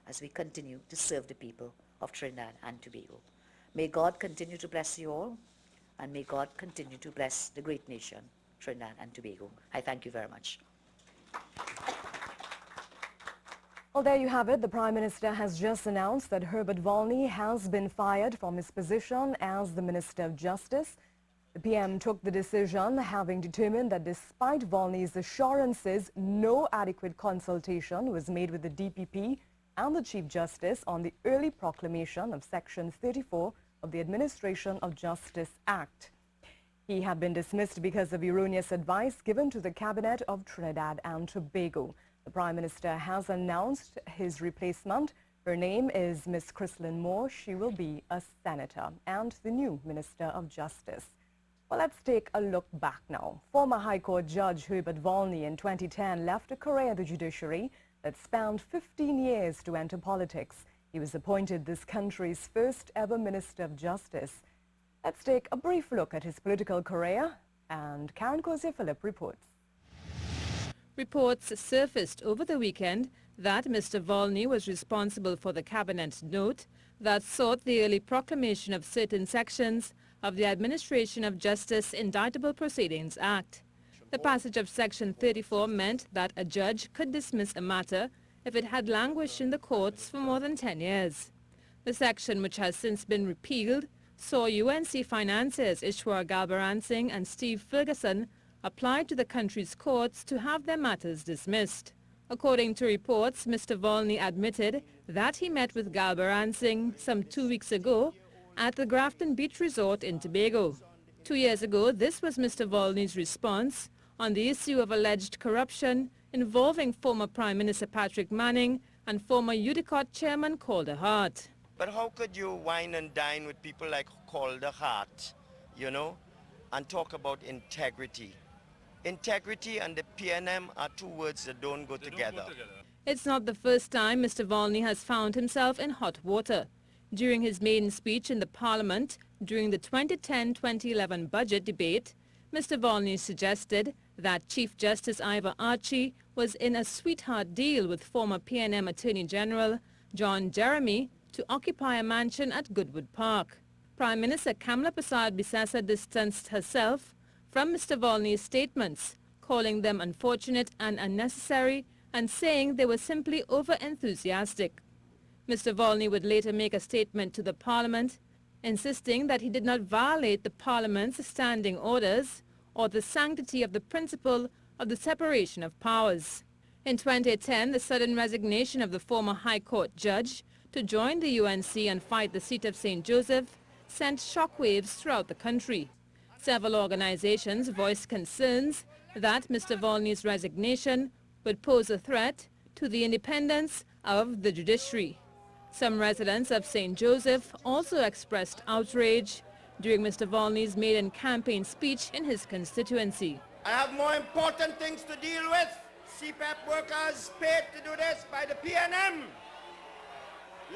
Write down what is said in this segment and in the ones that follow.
as we continue to serve the people of Trinidad and Tobago. May God continue to bless you all, and may God continue to bless the great nation, Trinidad and Tobago. I thank you very much. Well, there you have it. The Prime Minister has just announced that Herbert Volney has been fired from his position as the Minister of Justice. The PM took the decision, having determined that despite Volney's assurances, no adequate consultation was made with the DPP and the Chief Justice on the early proclamation of Section 34 of the Administration of Justice Act. He had been dismissed because of erroneous advice given to the Cabinet of Trinidad and Tobago. The Prime Minister has announced his replacement. Her name is Ms. Chrislyn Moore. She will be a senator and the new Minister of Justice. Well, let's take a look back now. Former High Court Judge Herbert Volney in 2010 left a career in the judiciary that spanned 15 years to enter politics. He was appointed this country's first ever Minister of Justice. Let's take a brief look at his political career, and Cozier Phillip reports. Reports surfaced over the weekend that Mr. Volney was responsible for the Cabinet note that sought the early proclamation of certain sections of the Administration of Justice Indictable Proceedings Act. The passage of Section 34 meant that a judge could dismiss a matter if it had languished in the courts for more than 10 years. The section, which has since been repealed, saw UNC financiers Ishwar Galbaransing and Steve Ferguson applied to the country's courts to have their matters dismissed. According to reports, Mr. Volney admitted that he met with Galbaransing some 2 weeks ago at the Grafton Beach Resort in Tobago. 2 years ago, this was Mr. Volney's response on the issue of alleged corruption involving former Prime Minister Patrick Manning and former UDICOT Chairman Calder Hart. But how could you wine and dine with people like Calder Hart, you know, and talk about integrity? Integrity and the PNM are two words that don't go together. It's not the first time Mr. Volney has found himself in hot water. During his maiden speech in the Parliament during the 2010-2011 budget debate, Mr. Volney suggested that Chief Justice Ivor Archie was in a sweetheart deal with former PNM Attorney General John Jeremy to occupy a mansion at Goodwood Park. Prime Minister Kamla Persad-Bissessar distanced herself from Mr. Volney's statements, calling them unfortunate and unnecessary and saying they were simply over-enthusiastic. Mr. Volney would later make a statement to the Parliament, insisting that he did not violate the Parliament's standing orders or the sanctity of the principle of the separation of powers. In 2010, the sudden resignation of the former High Court judge to join the UNC and fight the seat of St. Joseph sent shockwaves throughout the country. Several organizations voiced concerns that Mr. Volney's resignation would pose a threat to the independence of the judiciary. Some residents of St. Joseph also expressed outrage during Mr. Volney's maiden campaign speech in his constituency. I have more important things to deal with. CPAP workers paid to do this by the PNM.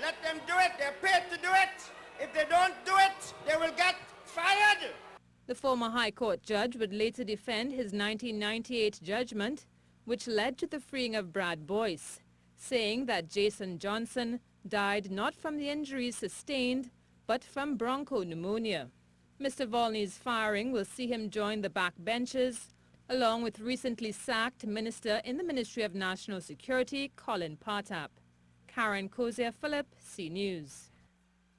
Let them do it. They're paid to do it. If they don't do it, they will get fired. The former High Court judge would later defend his 1998 judgment, which led to the freeing of Brad Boyce, saying that Jason Johnson died not from the injuries sustained, but from bronchopneumonia. Mr. Volney's firing will see him join the backbenchers, along with recently sacked Minister in the Ministry of National Security, Colin Partap. Cozier Phillip, C News.